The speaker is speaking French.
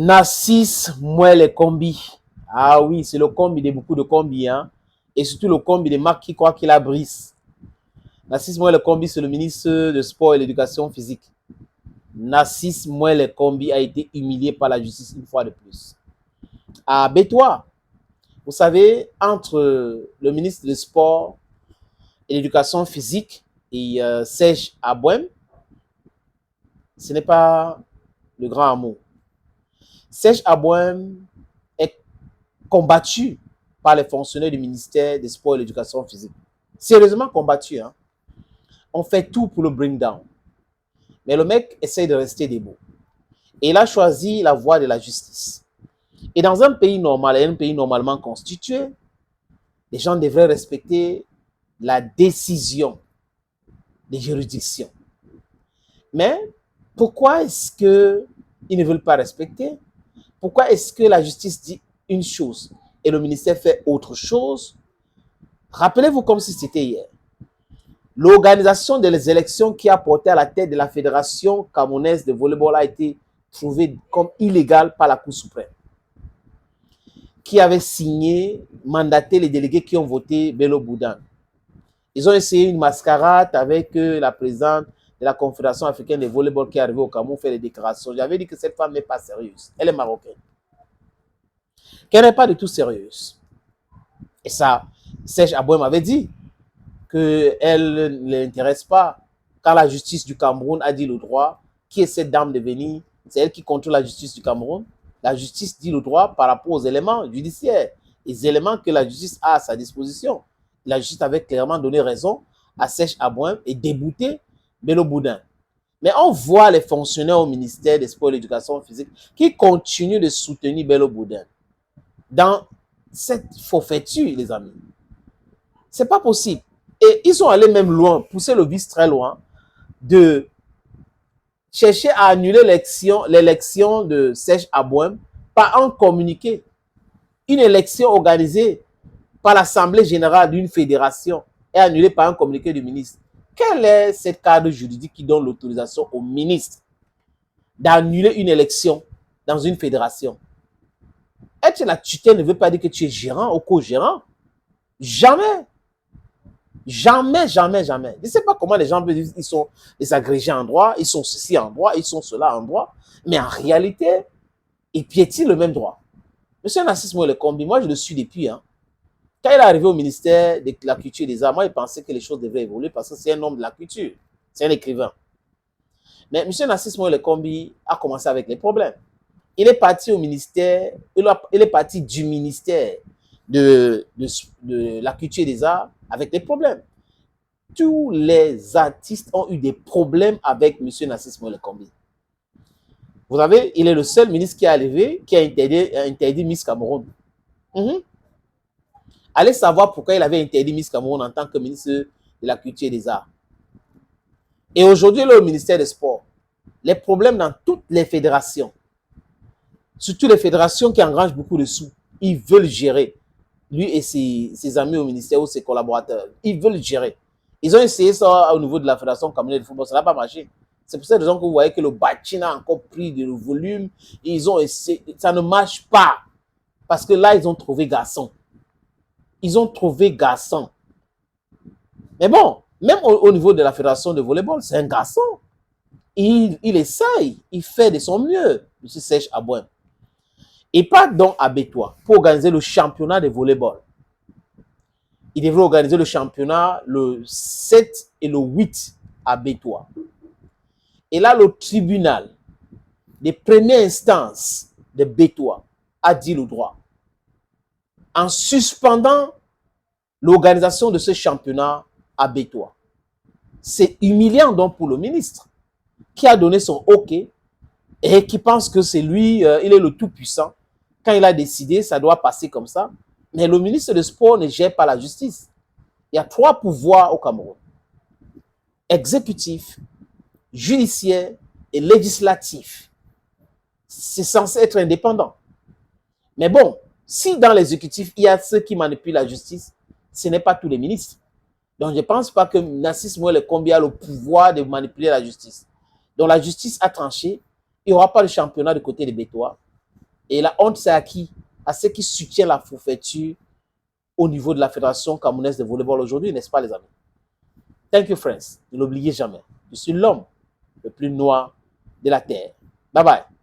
Narcisse Mouelle Combi. Ah oui, c'est le combi de beaucoup de combis, hein. Et surtout le combi de Marc qui croit qu'il a brise. Narcisse Mouelle Combi, c'est le ministre de Sport et l'Éducation physique. Narcisse Mouelle Combi a été humilié par la justice une fois de plus. À Bétois, vous savez, entre le ministre du Sport et l'Éducation physique et Serge Abouem, ce n'est pas le grand amour. Serge Abouem est combattu par les fonctionnaires du ministère des Sports et de l'Éducation physique. Sérieusement combattu, hein. On fait tout pour le bring down. Mais le mec essaie de rester debout. Et il a choisi la voie de la justice. Et dans un pays normal, un pays normalement constitué, les gens devraient respecter la décision des juridictions. Mais pourquoi est-ce qu'ils ne veulent pas respecter? Pourquoi est-ce que la justice dit une chose et le ministère fait autre chose? Rappelez-vous comme si c'était hier. L'organisation des élections qui a porté à la tête de la Fédération camerounaise de volleyball a été trouvée comme illégale par la Cour suprême, qui avait signé, mandaté les délégués qui ont voté Bello Boudane. Ils ont essayé une mascarade avec la présidente de la Confédération africaine de volleyball qui est arrivée au Cameroun faire des déclarations. J'avais dit que cette femme n'est pas sérieuse. Elle est marocaine. Qu'elle n'est pas du tout sérieuse. Et ça, Serge Abouem avait dit qu'elle ne l'intéresse pas. Quand la justice du Cameroun a dit le droit, qui est cette dame de venir? C'est elle qui contrôle la justice du Cameroun. La justice dit le droit par rapport aux éléments judiciaires, les éléments que la justice a à sa disposition. La justice avait clairement donné raison à Serge Abouem et débouté Bello Boudane. Mais on voit les fonctionnaires au ministère des Sports et de l'Éducation physique qui continuent de soutenir Bello Boudane dans cette forfaiture, les amis. C'est pas possible. Et ils sont allés même loin, pousser le vice très loin, de chercher à annuler l'élection de Serge Abouem par un communiqué. Une élection organisée par l'Assemblée générale d'une fédération est annulée par un communiqué du ministre. Quel est cette cadre juridique qui donne l'autorisation au ministre d'annuler une élection dans une fédération? Être la tutelle ne veut pas dire que tu es gérant ou co-gérant. Jamais. Jamais, jamais, jamais. Je ne sais pas comment les gens disent qu'ils sont des agrégés en droit, ils sont ceci en droit, ils sont cela en droit, mais en réalité, ils piétinent le même droit. Monsieur Narcisse Mouelle Combi, moi je le suis depuis. Hein. Quand il est arrivé au ministère de la Culture et des Arts, moi il pensait que les choses devraient évoluer parce que c'est un homme de la culture, c'est un écrivain. Mais monsieur Narcisse Mouelle Combi a commencé avec les problèmes. Il est parti au ministère, il est parti du ministère de la Culture et des Arts avec des problèmes. Tous les artistes ont eu des problèmes avec M. Narcisse Mouelle Combi. Vous savez, il est le seul ministre qui est arrivé, qui a interdit Miss Cameroun. Allez savoir pourquoi il avait interdit Miss Cameroun en tant que ministre de la Culture et des Arts. Et aujourd'hui, il est au ministère des Sports. Les problèmes dans toutes les fédérations, surtout les fédérations qui engrangent beaucoup de sous, ils veulent gérer. Lui et ses amis au ministère ou ses collaborateurs, ils veulent gérer. Ils ont essayé ça au niveau de la Fédération camerounaise de football, ça n'a pas marché. C'est pour cette raison que vous voyez que le bâtiment a encore pris de volume. Ils ont essayé, ça ne marche pas. Parce que là, ils ont trouvé garçon. Ils ont trouvé garçon. Mais bon, même au niveau de la Fédération de volleyball, c'est un garçon. Il essaye, il fait de son mieux, M. Serge Abouem. Il part donc à Bétois pour organiser le championnat de volleyball. Il devrait organiser le championnat le 7 et le 8 à Bétois. Et là, le tribunal des premières instances de Bétois a dit le droit. En suspendant l'organisation de ce championnat à Bétois. C'est humiliant donc pour le ministre qui a donné son OK et qui pense que c'est lui, il est le tout-puissant. Quand il a décidé, ça doit passer comme ça. Mais le ministre des Sports ne gère pas la justice. Il y a 3 pouvoirs au Cameroun. Exécutif, judiciaire et législatif. C'est censé être indépendant. Mais bon, si dans l'exécutif, il y a ceux qui manipulent la justice, ce n'est pas tous les ministres. Donc, je ne pense pas que Narcisse Mouelle Combi a le pouvoir de manipuler la justice. Donc, la justice a tranché. Il n'y aura pas de championnat du côté des Bétois. Et la honte, c'est à qui? À ceux qui soutiennent la forfaiture au niveau de la Fédération camerounaise de volleyball aujourd'hui, n'est-ce pas, les amis? Thank you, friends. Ne l'oubliez jamais. Je suis l'homme le plus noir de la Terre. Bye bye.